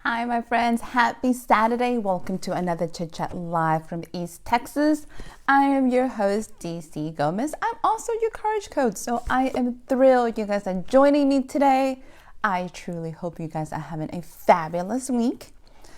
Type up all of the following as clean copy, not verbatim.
Hi, my friends. Happy Saturday. Welcome to another Chit Chat live from East Texas. I am your host, DC Gomez. I'm also your courage coach, so I am thrilled you guys are joining me today. I truly hope you guys are having a fabulous week.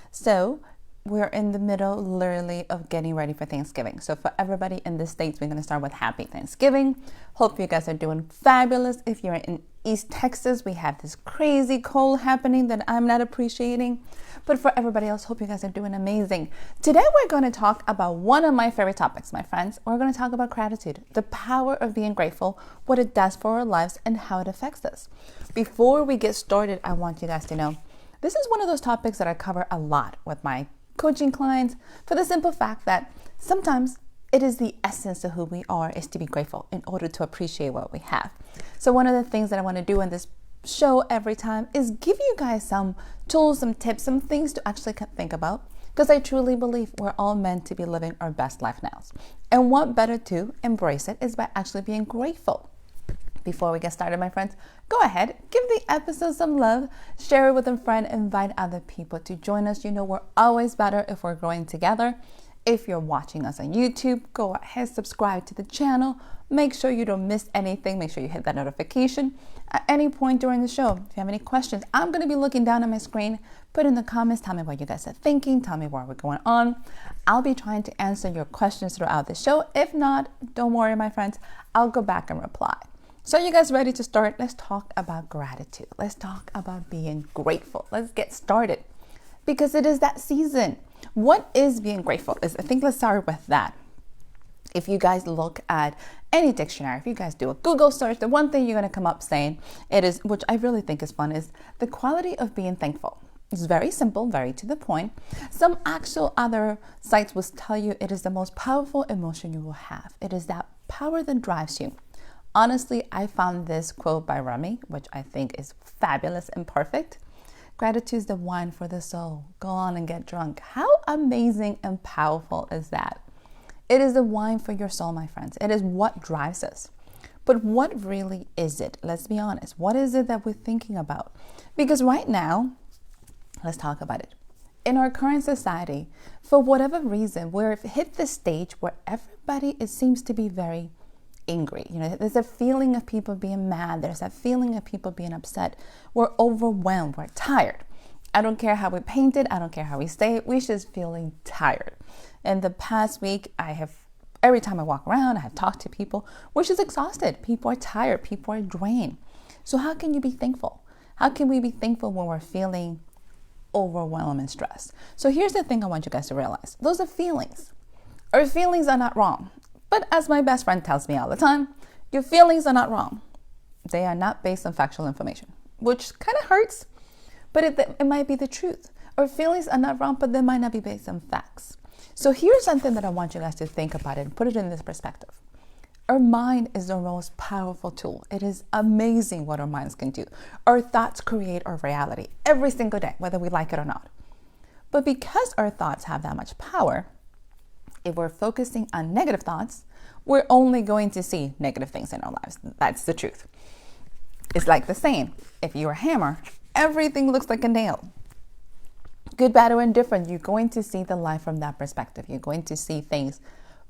So we're in the middle, literally, of getting ready for Thanksgiving. So for everybody in the States, we're going to start with Happy Thanksgiving. Hope you guys are doing fabulous. If you're in East Texas, we have this crazy cold happening that I'm not appreciating. But for everybody else, hope you guys are doing amazing. Today, we're going to talk about one of my favorite topics, my friends. We're going to talk about gratitude, the power of being grateful, what it does for our lives, and how it affects us. Before we get started, I want you guys to know this is one of those topics that I cover a lot with my coaching clients, for the simple fact that sometimes it is the essence of who we are is to be grateful in order to appreciate what we have. So one of the things that I want to do in this show every time is give you guys some tools, some tips, some things to actually think about, because I truly believe we're all meant to be living our best life now. And what better to embrace it is by actually being grateful. Before we get started, my friends, go ahead, give the episode some love, share it with a friend, invite other people to join us. You know, we're always better if we're growing together. If you're watching us on YouTube, go ahead, subscribe to the channel. Make sure you don't miss anything. Make sure you hit that notification at any point during the show. If you have any questions, I'm going to be looking down at my screen. Put in the comments, tell me what you guys are thinking. Tell me what we're going on. I'll be trying to answer your questions throughout the show. If not, don't worry, my friends. I'll go back and reply. So you guys ready to start? Let's talk about gratitude. Let's talk about being grateful. Let's get started because it is that season. What is being grateful? I think let's start with that. If you guys look at any dictionary, if you guys do a Google search, the one thing you're going to come up saying it is, which I really think is fun, is the quality of being thankful. It's very simple, very to the point. Some actual other sites will tell you it is the most powerful emotion you will have. It is that power that drives you. Honestly, I found this quote by Rumi, which I think is fabulous and perfect. Gratitude is the wine for the soul. Go on and get drunk. How amazing and powerful is that? It is the wine for your soul, my friends. It is what drives us. But what really is it? Let's be honest. What is it that we're thinking about? Because right now, let's talk about it. In our current society, for whatever reason, we've hit the stage where everybody, it seems to be very angry. You know, there's a feeling of people being mad. There's a feeling of people being upset. We're overwhelmed. We're tired. I don't care how we paint it. I don't care how we say it. We're just feeling tired. In the past week, every time I walk around, I have talked to people, we're just exhausted. People are tired. People are drained. So how can you be thankful? How can we be thankful when we're feeling overwhelmed and stressed? So here's the thing I want you guys to realize. Those are feelings. Our feelings are not wrong. But as my best friend tells me all the time, your feelings are not wrong. They are not based on factual information, which kind of hurts, but it might be the truth. Our feelings are not wrong, but they might not be based on facts. So here's something that I want you guys to think about and put it in this perspective. Our mind is the most powerful tool. It is amazing what our minds can do. Our thoughts create our reality every single day, whether we like it or not. But because our thoughts have that much power, if we're focusing on negative thoughts, we're only going to see negative things in our lives. That's the truth. It's like the saying, if you're a hammer, everything looks like a nail. Good, bad, or indifferent, you're going to see the life from that perspective. You're going to see things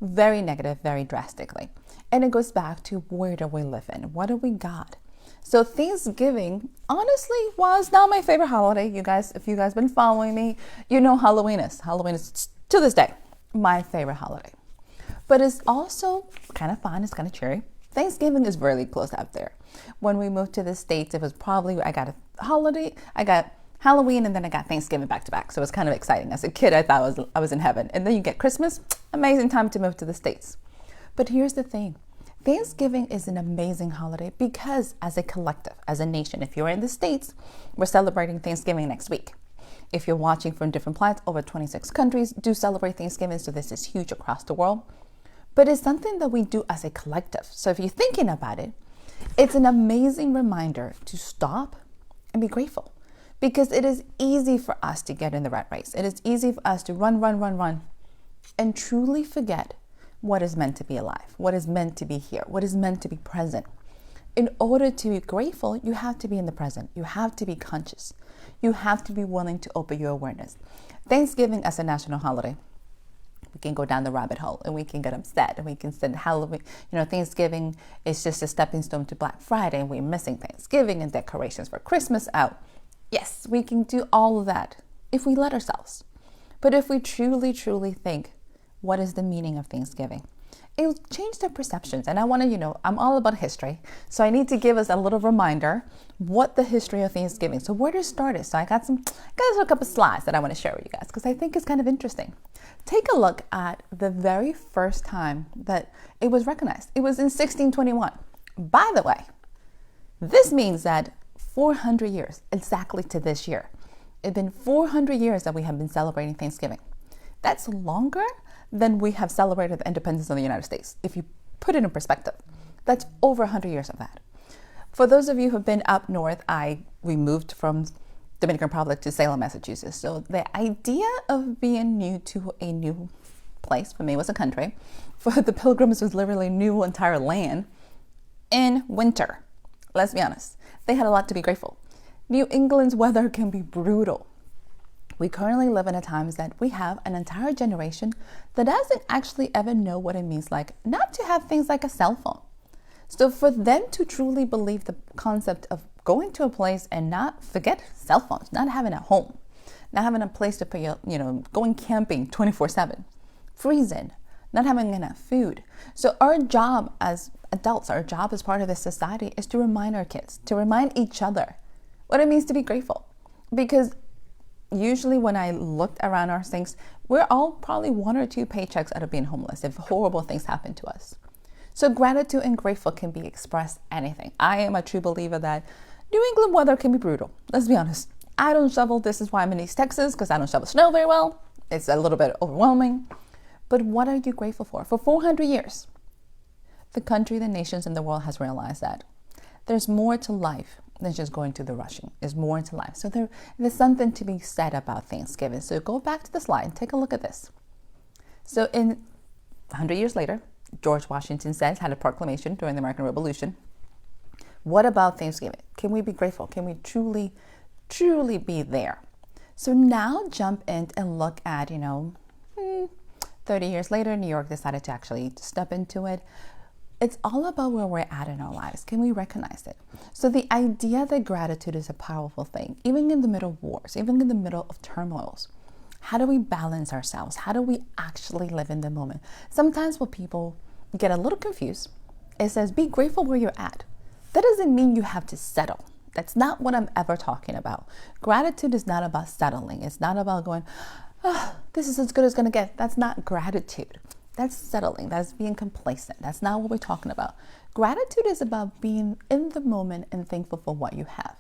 very negative, very drastically. And it goes back to where do we live in? What do we got? So Thanksgiving, honestly, was not my favorite holiday. You guys, if you guys been following me, you know Halloween is to this day my favorite holiday. But it's also kind of fun. It's kind of cheery. Thanksgiving is really close up there. When we moved to the States, it was probably, I got Halloween and then I got Thanksgiving back to back. So it was kind of exciting. As a kid, I thought I was in heaven. And then you get Christmas, amazing time to move to the States. But here's the thing. Thanksgiving is an amazing holiday because as a collective, as a nation, if you're in the States, we're celebrating Thanksgiving next week. If you're watching from different planets, over 26 countries do celebrate Thanksgiving, so this is huge across the world. But it's something that we do as a collective. So if you're thinking about it, it's an amazing reminder to stop and be grateful. Because it is easy for us to get in the rat race. It is easy for us to run, and truly forget what is meant to be alive, what is meant to be here, what is meant to be present. In order to be grateful, you have to be in the present. You have to be conscious. You have to be willing to open your awareness. Thanksgiving as a national holiday, we can go down the rabbit hole and we can get upset and we can say Halloween, Thanksgiving is just a stepping stone to Black Friday and we're missing Thanksgiving and decorations for Christmas out. Yes, we can do all of that if we let ourselves. But if we truly, truly think, what is the meaning of Thanksgiving? It'll change their perceptions. And I want to, I'm all about history. So I need to give us a little reminder what the history of Thanksgiving. So where to start it? So I got a couple of slides that I want to share with you guys because I think it's kind of interesting. Take a look at the very first time that it was recognized. It was in 1621. By the way, this means that 400 years, exactly to this year. It's been 400 years that we have been celebrating Thanksgiving. That's longer than we have celebrated the independence of the United States. If you put it in perspective, that's over 100 years of that. For those of you who have been up north, we moved from Dominican Republic to Salem, Massachusetts. So the idea of being new to a new place, for me was a country. For the Pilgrims was literally new entire land in winter. Let's be honest. They had a lot to be grateful. New England's weather can be brutal. We currently live in a time that we have an entire generation that doesn't actually ever know what it means like not to have things like a cell phone. So for them to truly believe the concept of going to a place and not forget cell phones, not having a home, not having a place to put going camping 24/7, freezing, not having enough food. So our job as adults, our job as part of this society is to remind our kids, to remind each other what it means to be grateful. Because usually when I looked around our things, we're all probably 1 or 2 paychecks out of being homeless if horrible things happen to us. So gratitude and grateful can be expressed anything. I am a true believer that New England weather can be brutal. Let's be honest. I don't shovel. This is why I'm in East Texas, because I don't shovel snow very well. It's a little bit overwhelming. But what are you grateful for? For 400 years, the country, the nations, and the world has realized that there's more to life than just going to the rushing. There's more to life. So there's something to be said about Thanksgiving. So go back to the slide and take a look at this. So 100 years later, George Washington had a proclamation during the American Revolution. What about Thanksgiving? Can we be grateful? Can we truly, truly be there? So now jump in and look at, 30 years later, New York decided to actually step into it. It's all about where we're at in our lives. Can we recognize it? So the idea that gratitude is a powerful thing, even in the middle of wars, even in the middle of turmoils, how do we balance ourselves? How do we actually live in the moment? Sometimes when people get a little confused, it says, be grateful where you're at. That doesn't mean you have to settle. That's not what I'm ever talking about. Gratitude is not about settling. It's not about going, this is as good as it's going to get. That's not gratitude. That's settling. That's being complacent. That's not what we're talking about. Gratitude is about being in the moment and thankful for what you have.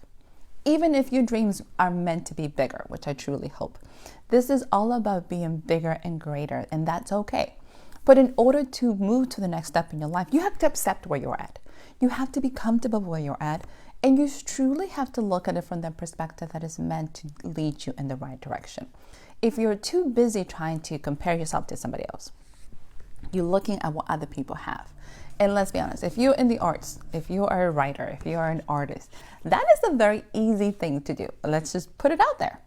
Even if your dreams are meant to be bigger, which I truly hope. This is all about being bigger and greater, and that's okay. But in order to move to the next step in your life, you have to accept where you're at. You have to be comfortable where you're at, and you truly have to look at it from the perspective that is meant to lead you in the right direction. If you're too busy trying to compare yourself to somebody else, you're looking at what other people have. And let's be honest, if you're in the arts, if you are a writer, if you are an artist, that is a very easy thing to do. Let's just put it out there.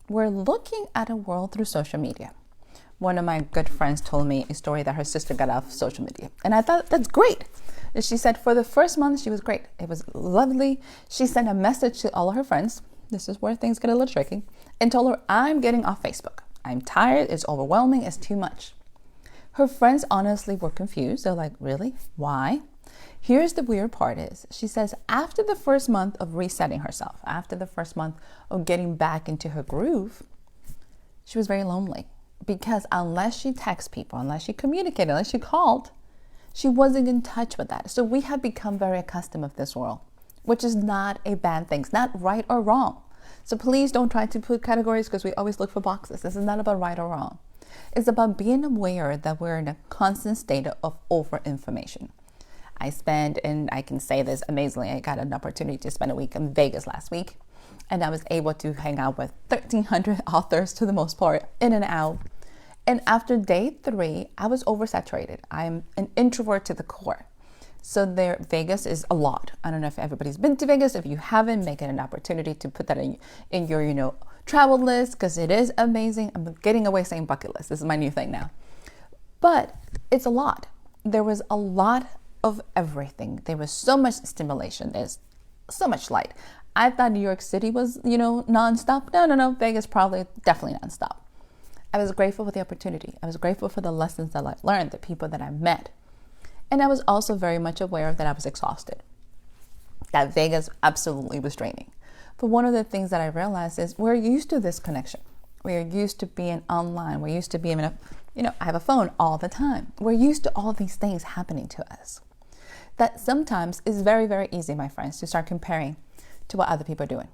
We're looking at a world through social media. One of my good friends told me a story that her sister got off social media. And I thought, that's great. And she said for the first month, she was great. It was lovely. She sent a message to all of her friends. This is where things get a little tricky. And told her, I'm getting off Facebook. I'm tired. It's overwhelming. It's too much. Her friends honestly were confused. They're like, really? Why? Here's the weird part is, she says, after the first month of resetting herself, after the first month of getting back into her groove, she was very lonely. Because unless she texted people, unless she communicated, unless she called, she wasn't in touch with that. So we have become very accustomed with this world, which is not a bad thing. It's not right or wrong. So please don't try to put categories because we always look for boxes. This is not about right or wrong. It's about being aware that we're in a constant state of over-information. I spent, and I can say this amazingly, I got an opportunity to spend a week in Vegas last week, and I was able to hang out with 1,300 authors to the most part, in and out. And after day 3, I was oversaturated. I'm an introvert to the core. So there, Vegas is a lot. I don't know if everybody's been to Vegas. If you haven't, make it an opportunity to put that in your, travel list, because it is amazing. I'm getting away saying bucket list. This is my new thing now. But it's a lot. There was a lot of everything. There was so much stimulation. There's so much light. I thought New York City was, nonstop. No. Vegas probably definitely nonstop. I was grateful for the opportunity. I was grateful for the lessons that I learned, the people that I met. And I was also very much aware that I was exhausted. That Vegas absolutely was draining. But one of the things that I realized is we're used to this connection. We're used to being online. We're used to being I have a phone all the time. We're used to all these things happening to us. That sometimes is very, very easy, my friends, to start comparing to what other people are doing.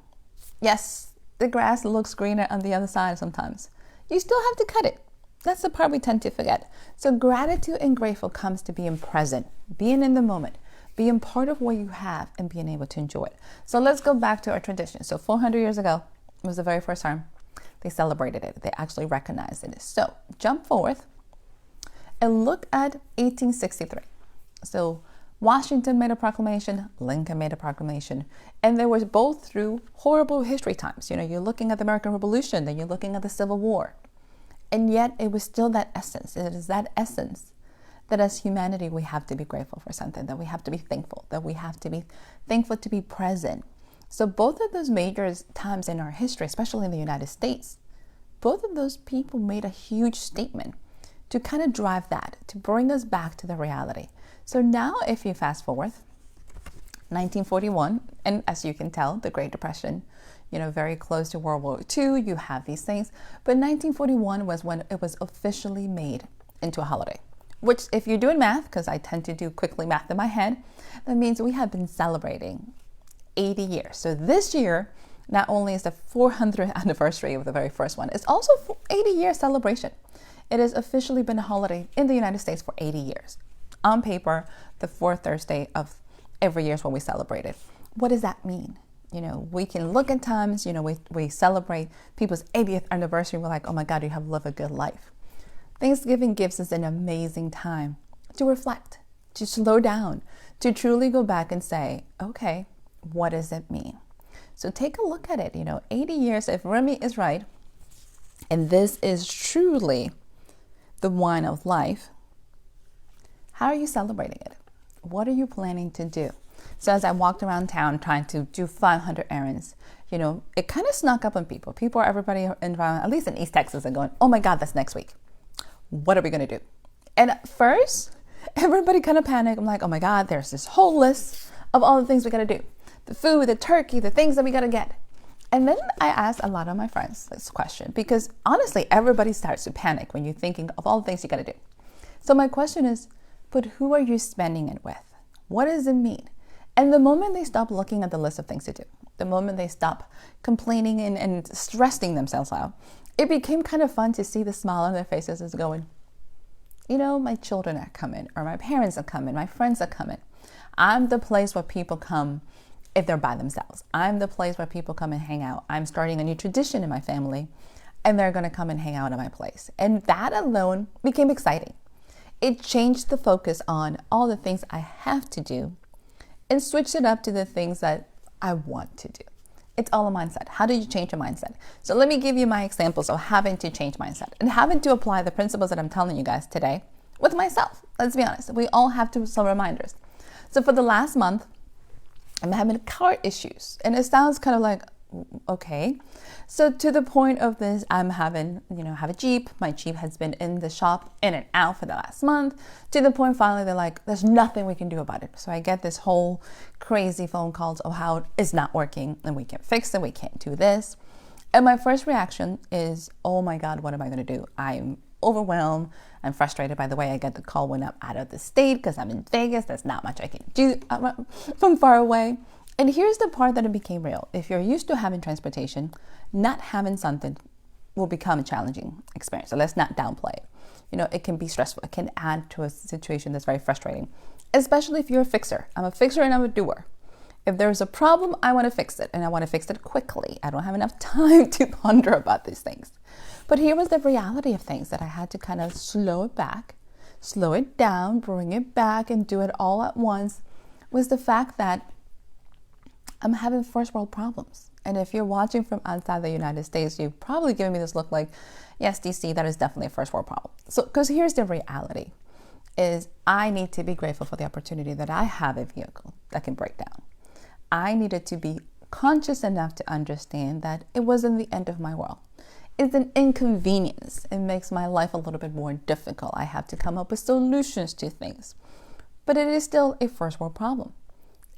Yes, the grass looks greener on the other side sometimes. You still have to cut it. That's the part we tend to forget. So gratitude and grateful comes to being present, being in the moment, being part of what you have and being able to enjoy it. So let's go back to our tradition. So 400 years ago was the very first time they celebrated it. They actually recognized it. So jump forth and look at 1863. So Washington made a proclamation, Lincoln made a proclamation, and they were both through horrible history times. You're looking at the American Revolution, then you're looking at the Civil War. And yet it was still that essence. It is that essence that as humanity, we have to be grateful for something, that we have to be thankful, that we have to be thankful to be present. So both of those major times in our history, especially in the United States, both of those people made a huge statement to kind of drive that, to bring us back to the reality. So now if you fast forward, 1941, and as you can tell, the Great Depression, very close to World War II, you have these things. But 1941 was when it was officially made into a holiday, which if you're doing math, because I tend to do quickly math in my head, that means we have been celebrating 80 years. So this year, not only is the 400th anniversary of the very first one, it's also 80-year celebration. It has officially been a holiday in the United States for 80 years. On paper, the fourth Thursday of every year is when we celebrate it. What does that mean? We can look at times, we celebrate people's 80th anniversary. We're like, oh my God, you have lived a good life. Thanksgiving gives us an amazing time to reflect, to slow down, to truly go back and say, okay, what does it mean? So take a look at it, 80 years, if Remy is right, and this is truly the wine of life, how are you celebrating it? What are you planning to do? So as I walked around town trying to do 500 errands, it kind of snuck up on people. Everybody around, at least in East Texas, are going, oh my God, that's next week. What are we going to do? And at first, everybody kind of panicked. I'm like, oh my God, there's this whole list of all the things we got to do. The food, the turkey, the things that we got to get. And then I asked a lot of my friends this question, because honestly, everybody starts to panic when you're thinking of all the things you got to do. So my question is, but who are you spending it with? What does it mean? And the moment they stop looking at the list of things to do, the moment they stop complaining and stressing themselves out, it became kind of fun to see the smile on their faces as going, my children are coming, or my parents are coming, my friends are coming. I'm the place where people come if they're by themselves. I'm the place where people come and hang out. I'm starting a new tradition in my family, and they're going to come and hang out at my place. And that alone became exciting. It changed the focus on all the things I have to do and switched it up to the things that I want to do. It's all a mindset. How do you change your mindset? So let me give you my examples of having to change mindset and having to apply the principles that I'm telling you guys today with myself. Let's be honest. We all have to some reminders. So for the last month, I'm having car issues. And it sounds kind of like, okay. So to the point of this, I'm have a Jeep. My Jeep has been in the shop in and out for the last month. To the point finally they're like, there's nothing we can do about it. So I get this whole crazy phone calls of how it's not working and we can't fix it. We can't do this. And my first reaction is, oh my God, what am I going to do? I'm overwhelmed. I'm frustrated by the way I get the call when I'm out of the state because I'm in Vegas. There's not much I can do from far away. And here's the part that it became real. If you're used to having transportation, not having something will become a challenging experience. So let's not downplay it. It can be stressful. It can add to a situation that's very frustrating, especially if you're a fixer. I'm a fixer and I'm a doer. If there's a problem, I want to fix it, and I want to fix it quickly. I don't have enough time to ponder about these things. But here was the reality of things that I had to kind of slow it back, slow it down, bring it back, and do it all at once was the fact that I'm having first world problems. And if you're watching from outside the United States, you've probably given me this look like, yes, DC, that is definitely a first world problem. So, because here's the reality, is I need to be grateful for the opportunity that I have a vehicle that can break down. I needed to be conscious enough to understand that it wasn't the end of my world. It's an inconvenience. It makes my life a little bit more difficult. I have to come up with solutions to things. But it is still a first world problem.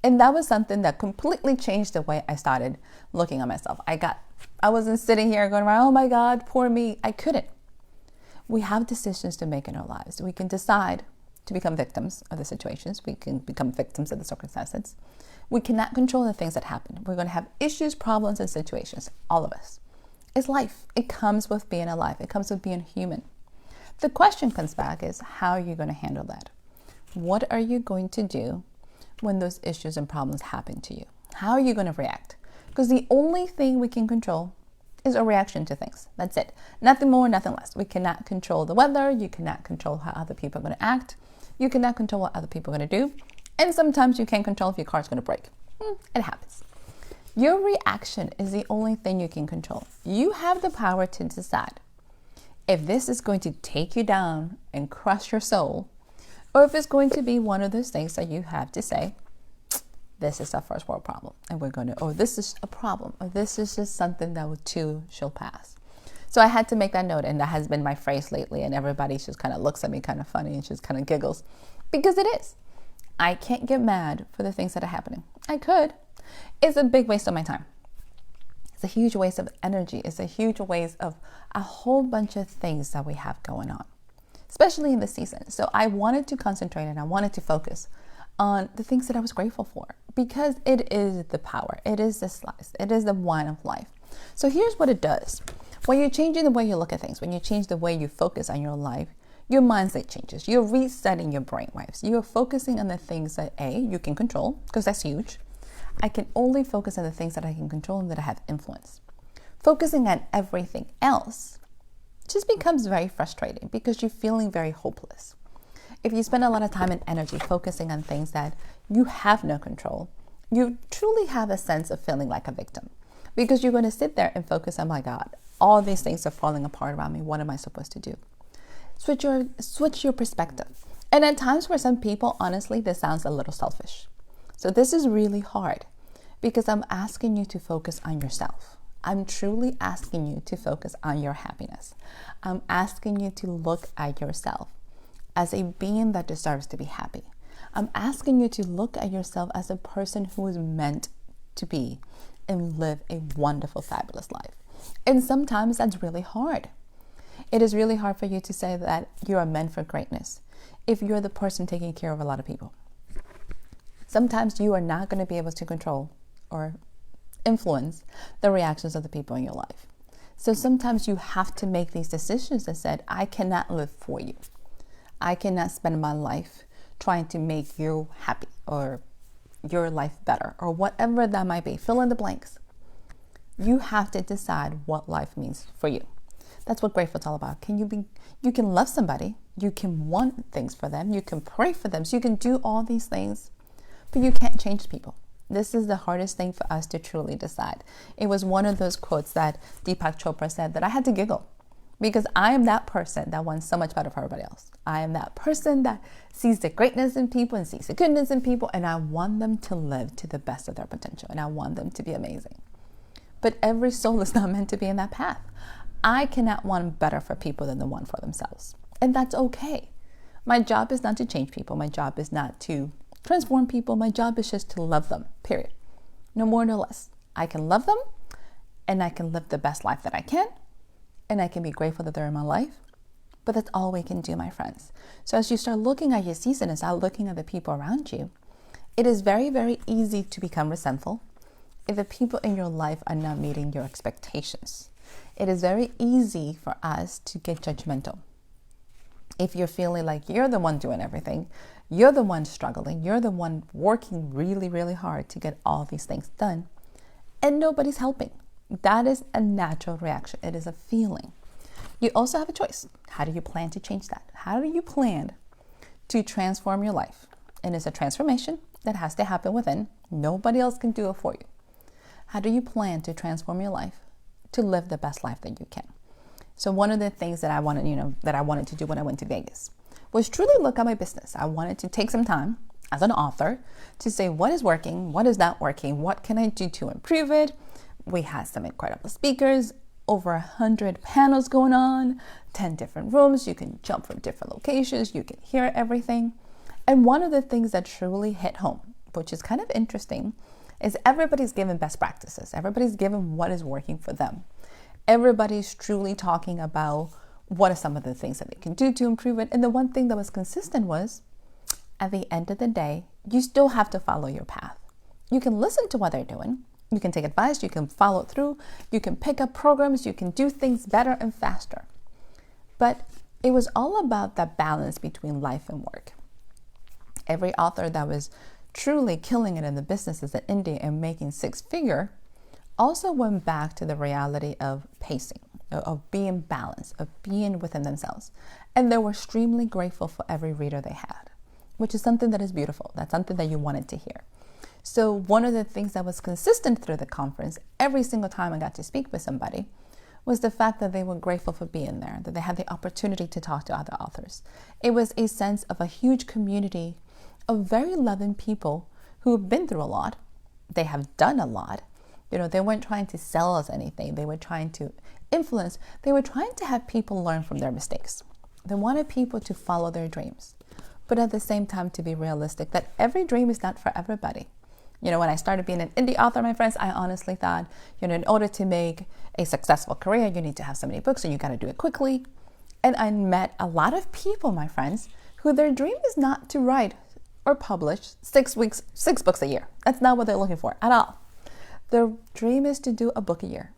And that was something that completely changed the way I started looking at myself. I wasn't sitting here going around, oh my God, poor me. I couldn't. We have decisions to make in our lives. We can decide to become victims of the situations. We can become victims of the circumstances. We cannot control the things that happen. We're going to have issues, problems, and situations, all of us. It's life. It comes with being alive. It comes with being human. The question comes back is, how are you going to handle that? What are you going to do when those issues and problems happen to you? How are you going to react? Because the only thing we can control is a reaction to things. That's it. Nothing more, nothing less. We cannot control the weather. You cannot control how other people are going to act. You cannot control what other people are going to do. And sometimes you can't control if your car's going to break. It happens. Your reaction is the only thing you can control. You have the power to decide if this is going to take you down and crush your soul, or if it's going to be one of those things that you have to say, this is a first world problem, and we're going to, or this is a problem, or this is just something that too shall pass. So I had to make that note, and that has been my phrase lately, and everybody just kind of looks at me kind of funny and just kind of giggles, because it is. I can't get mad for the things that are happening. I could. It's a big waste of my time. It's a huge waste of energy. It's a huge waste of a whole bunch of things that we have going on, especially in this season. So I wanted to concentrate and I wanted to focus on the things that I was grateful for, because it is the power. It is the slice. It is the wine of life. So here's what it does. When you're changing the way you look at things, when you change the way you focus on your life, your mindset changes. You're resetting your brainwaves. You're focusing on the things that you can control, because that's huge. I can only focus on the things that I can control and that I have influence. Focusing on everything else just becomes very frustrating because you're feeling very hopeless. If you spend a lot of time and energy focusing on things that you have no control, you truly have a sense of feeling like a victim, because you're going to sit there and focus, oh my God, all these things are falling apart around me. What am I supposed to do? Switch your perspective. And at times for some people, honestly, this sounds a little selfish. So this is really hard because I'm asking you to focus on yourself. I'm truly asking you to focus on your happiness. I'm asking you to look at yourself as a being that deserves to be happy. I'm asking you to look at yourself as a person who is meant to be and live a wonderful, fabulous life. And sometimes that's really hard. It is really hard for you to say that you are meant for greatness if you're the person taking care of a lot of people. Sometimes you are not going to be able to control or influence the reactions of the people in your life. So sometimes you have to make these decisions that said, I cannot live for you. I cannot spend my life trying to make you happy or your life better or whatever that might be. Fill in the blanks. You have to decide what life means for you. That's what grateful is all about. You can love somebody. You can want things for them. You can pray for them. So you can do all these things, but you can't change people. This is the hardest thing for us to truly decide. It was one of those quotes that Deepak Chopra said that I had to giggle, because I am that person that wants so much better for everybody else. I am that person that sees the greatness in people and sees the goodness in people, and I want them to live to the best of their potential, and I want them to be amazing. But every soul is not meant to be in that path. I cannot want better for people than the one for themselves. And that's okay. My job is not to change people. My job is not to transform people. My job is just to love them, period. No more, no less. I can love them and I can live the best life that I can. And I can be grateful that they're in my life. But that's all we can do, my friends. So as you start looking at your season and start looking at the people around you, it is very, very easy to become resentful if the people in your life are not meeting your expectations. It is very easy for us to get judgmental. If you're feeling like you're the one doing everything, you're the one struggling, you're the one working really, really hard to get all these things done, and nobody's helping. That is a natural reaction. It is a feeling. You also have a choice. How do you plan to change that? How do you plan to transform your life. And it's a transformation that has to happen within. Nobody else can do it for you. How do you plan to transform your life to live the best life that you can? So one of the things that I wanted to do when I went to Vegas was truly look at my business. I wanted to take some time as an author to say what is working, what is not working, what can I do to improve it. We had some incredible speakers, over 100 panels going on, 10 different rooms. You can jump from different locations. You can hear everything. And one of the things that truly hit home, which is kind of interesting, is everybody's given best practices. Everybody's given what is working for them. Everybody's truly talking about what are some of the things that they can do to improve it. And the one thing that was consistent was, at the end of the day, you still have to follow your path. You can listen to what they're doing. You can take advice. You can follow it through. You can pick up programs. You can do things better and faster. But it was all about that balance between life and work. Every author that was truly killing it in the businesses in India and making six-figure also went back to the reality of pacing, of being balanced, of being within themselves. And they were extremely grateful for every reader they had, which is something that is beautiful. That's something that you wanted to hear. So one of the things that was consistent through the conference, every single time I got to speak with somebody, was the fact that they were grateful for being there, that they had the opportunity to talk to other authors. It was a sense of a huge community of very loving people who have been through a lot. They have done a lot. They weren't trying to sell us anything. They were trying to influence. They were trying to have people learn from their mistakes. They wanted people to follow their dreams, but at the same time to be realistic that every dream is not for everybody. When I started being an indie author, my friends, I honestly thought, in order to make a successful career, you need to have so many books and you got to do it quickly. And I met a lot of people, my friends, who their dream is not to write or publish 6 books a year. That's not what they're looking for at all. Their dream is to do a book a year.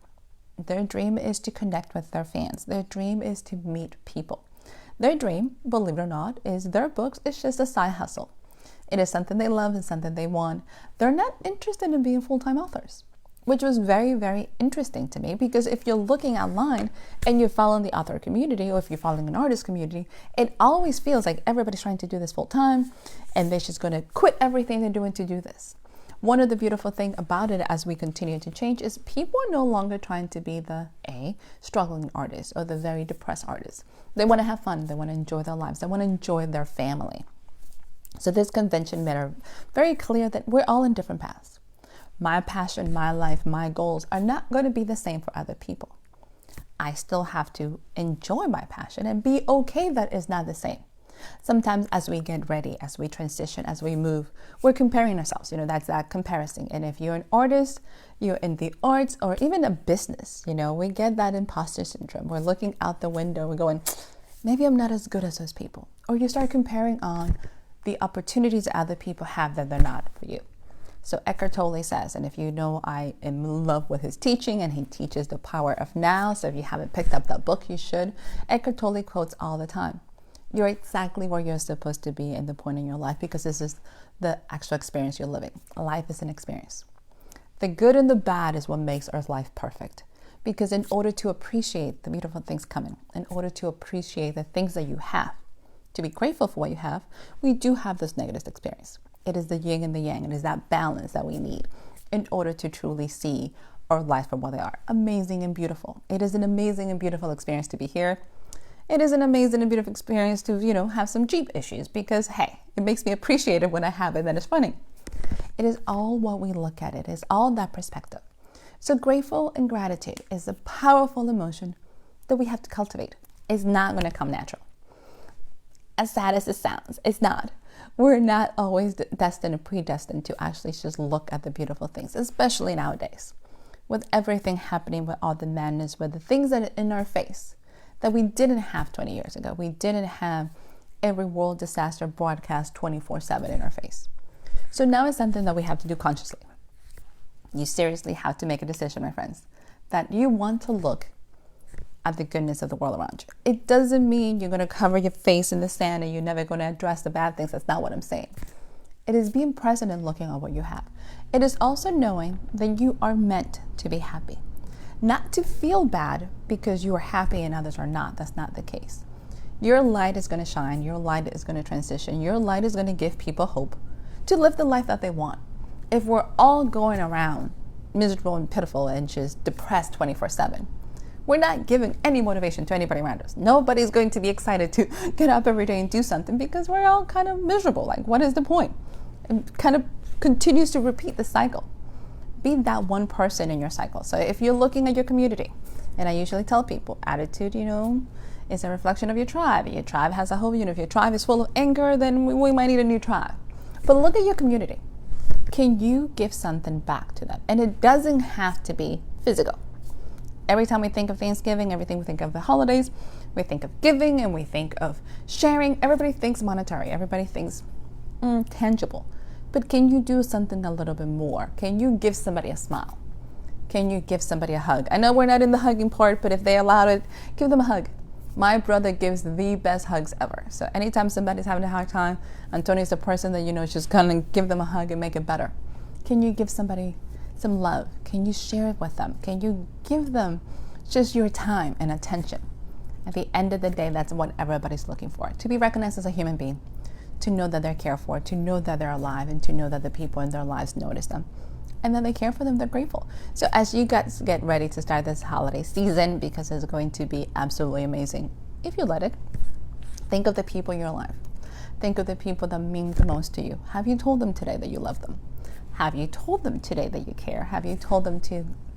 Their dream is to connect with their fans. Their dream is to meet people. Their dream, believe it or not, is their books is just a side hustle. It is something they love and something they want. They're not interested in being full-time authors, which was very, very interesting to me, because if you're looking online and you're following the author community, or if you're following an artist community, it always feels like everybody's trying to do this full-time and they're just going to quit everything they're doing to do this. One of the beautiful things about it as we continue to change is people are no longer trying to be the struggling artist or the very depressed artist. They want to have fun. They want to enjoy their lives. They want to enjoy their family. So this convention made it very clear that we're all in different paths. My passion, my life, my goals are not going to be the same for other people. I still have to enjoy my passion and be okay that it's not the same. Sometimes as we get ready, as we transition, as we move, we're comparing ourselves. That's that comparison. And if you're an artist, you're in the arts, or even a business, we get that imposter syndrome. We're looking out the window, we're going, maybe I'm not as good as those people. Or you start comparing on the opportunities other people have that they're not for you. So Eckhart Tolle says, and if you know, I am in love with his teaching, and he teaches the power of now. So if you haven't picked up that book, you should. Eckhart Tolle quotes all the time, you're exactly where you're supposed to be in the point in your life, because this is the actual experience you're living. Life is an experience. The good and the bad is what makes our life perfect. Because in order to appreciate the beautiful things coming, in order to appreciate the things that you have, to be grateful for what you have, we do have this negative experience. It is the yin and the yang. It is that balance that we need in order to truly see our life for what they are. Amazing and beautiful. It is an amazing and beautiful experience to be here. It is an amazing and beautiful experience to, have some Jeep issues, because, hey, it makes me appreciate it when I have it, and it's funny. It is all what we look at it. It's all that perspective. So grateful and gratitude is a powerful emotion that we have to cultivate. It's not going to come natural. As sad as it sounds, it's not. We're not always destined and predestined to actually just look at the beautiful things, especially nowadays. With everything happening, with all the madness, with the things that are in our face that we didn't have 20 years ago. We didn't have every world disaster broadcast 24/7 in our face. So now it's something that we have to do consciously. You seriously have to make a decision, my friends, that you want to look at the goodness of the world around you. It doesn't mean you're going to cover your face in the sand and you're never going to address the bad things. That's not what I'm saying. It is being present and looking at what you have. It is also knowing that you are meant to be happy. Not to feel bad because you are happy and others are not. That's not the case. Your light is going to shine. Your light is going to transition. Your light is going to give people hope to live the life that they want. If we're all going around miserable and pitiful and just depressed 24/7, we're not giving any motivation to anybody around us. Nobody's going to be excited to get up every day and do something because we're all kind of miserable. Like, what is the point? And kind of continues to repeat the cycle. Be that one person in your cycle. So if you're looking at your community, and I usually tell people, attitude, is a reflection of your tribe. Your tribe has a whole, if your tribe is full of anger, then we might need a new tribe. But look at your community. Can you give something back to them? And it doesn't have to be physical. Every time we think of Thanksgiving, everything we think of the holidays, we think of giving and we think of sharing. Everybody thinks monetary. Everybody thinks tangible. But can you do something a little bit more? Can you give somebody a smile? Can you give somebody a hug? I know we're not in the hugging part, but if they allow it, give them a hug. My brother gives the best hugs ever. So anytime somebody's having a hard time, Antonio's the person that is just gonna give them a hug and make it better. Can you give somebody some love? Can you share it with them? Can you give them just your time and attention? At the end of the day, that's what everybody's looking for. To be recognized as a human being, to know that they're cared for, to know that they're alive, and to know that the people in their lives notice them. And that they care for them, they're grateful. So as you guys get ready to start this holiday season, because it's going to be absolutely amazing, if you let it, think of the people in your life. Think of the people that mean the most to you. Have you told them today that you love them? Have you told them today that you care? Have you told them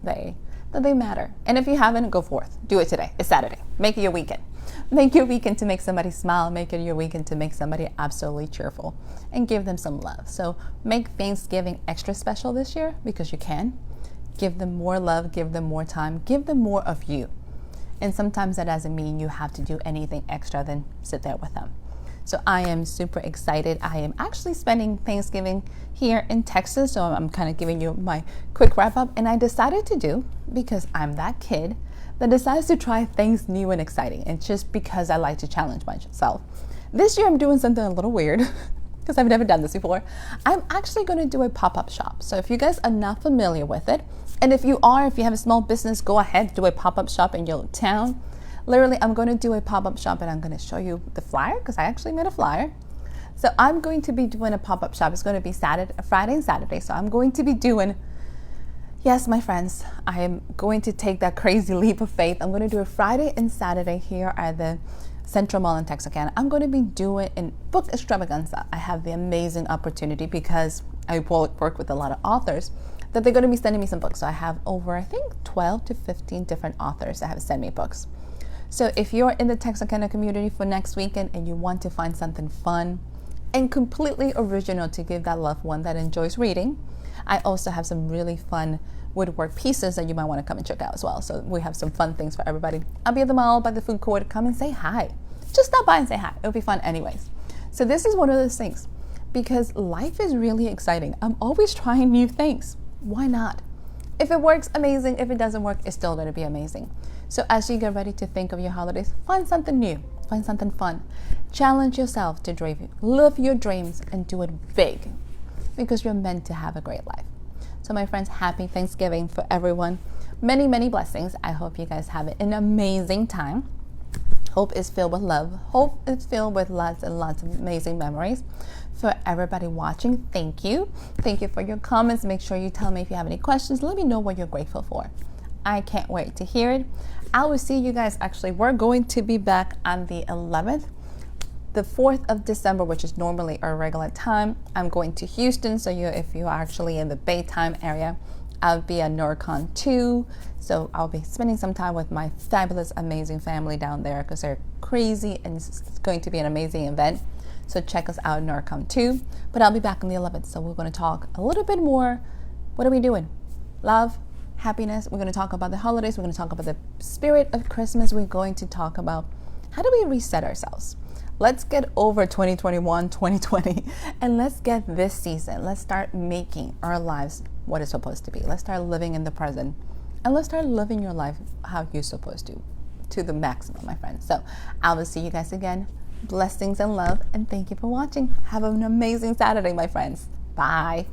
that they matter? And if you haven't, go forth. Do it today. It's Saturday. Make it your weekend. Make your weekend to make somebody smile. Make it your weekend to make somebody absolutely cheerful and give them some love. So make Thanksgiving extra special this year because you can. Give them more love. Give them more time. Give them more of you. And sometimes that doesn't mean you have to do anything extra than sit there with them. So I am super excited. I am actually spending Thanksgiving here in Texas. So I'm kind of giving you my quick wrap up. And I decided to do, because I'm that kid that decides to try things new and exciting. And just because I like to challenge myself. This year I'm doing something a little weird because I've never done this before. I'm actually going to do a pop-up shop. So if you guys are not familiar with it, and if you have a small business, go ahead, do a pop-up shop in your town. Literally, I'm going to do a pop-up shop and I'm going to show you the flyer because I actually made a flyer. So I'm going to be doing a pop-up shop. It's going to be Friday and Saturday. So I'm going to be doing, yes, my friends, I am going to take that crazy leap of faith. I'm going to do a Friday and Saturday here at the Central Mall in Texarkana. I'm going to be doing a book extravaganza. I have the amazing opportunity because I work with a lot of authors that they're going to be sending me some books. So I have over, I think, 12 to 15 different authors that have sent me books. So if you're in the Texarkana community for next weekend and you want to find something fun and completely original to give that loved one that enjoys reading, I also have some really fun woodwork pieces that you might want to come and check out as well. So we have some fun things for everybody. I'll be at the mall by the food court. Come and say hi. Just stop by and say hi. It'll be fun anyways. So this is one of those things because life is really exciting. I'm always trying new things. Why not? If it works, amazing. If it doesn't work, it's still going to be amazing. So as you get ready to think of your holidays, find something new, find something fun. Challenge yourself to dream, live your dreams and do it big because you're meant to have a great life. So my friends, happy Thanksgiving for everyone. Many, many blessings. I hope you guys have an amazing time. Hope is filled with love. Hope is filled with lots and lots of amazing memories. For everybody watching, thank you. Thank you for your comments. Make sure you tell me if you have any questions. Let me know what you're grateful for. I can't wait to hear it. I will see you guys. Actually, we're going to be back on the 11th, the 4th of December, which is normally our regular time. I'm going to Houston, so if you're actually in the Bay Time area, I'll be at NORCON 2. So I'll be spending some time with my fabulous, amazing family down there because they're crazy and it's going to be an amazing event. So check us out at NORCON 2. But I'll be back on the 11th, so we're going to talk a little bit more. What are we doing? Love, happiness. We're going to talk about the holidays. We're going to talk about the spirit of Christmas. We're going to talk about how do we reset ourselves. Let's get over 2021, 2020, and let's get this season. Let's start making our lives what it's supposed to be. Let's start living in the present, and let's start living your life how you're supposed to the maximum, my friends. So I will see you guys again. Blessings and love, and thank you for watching. Have an amazing Saturday, my friends. Bye.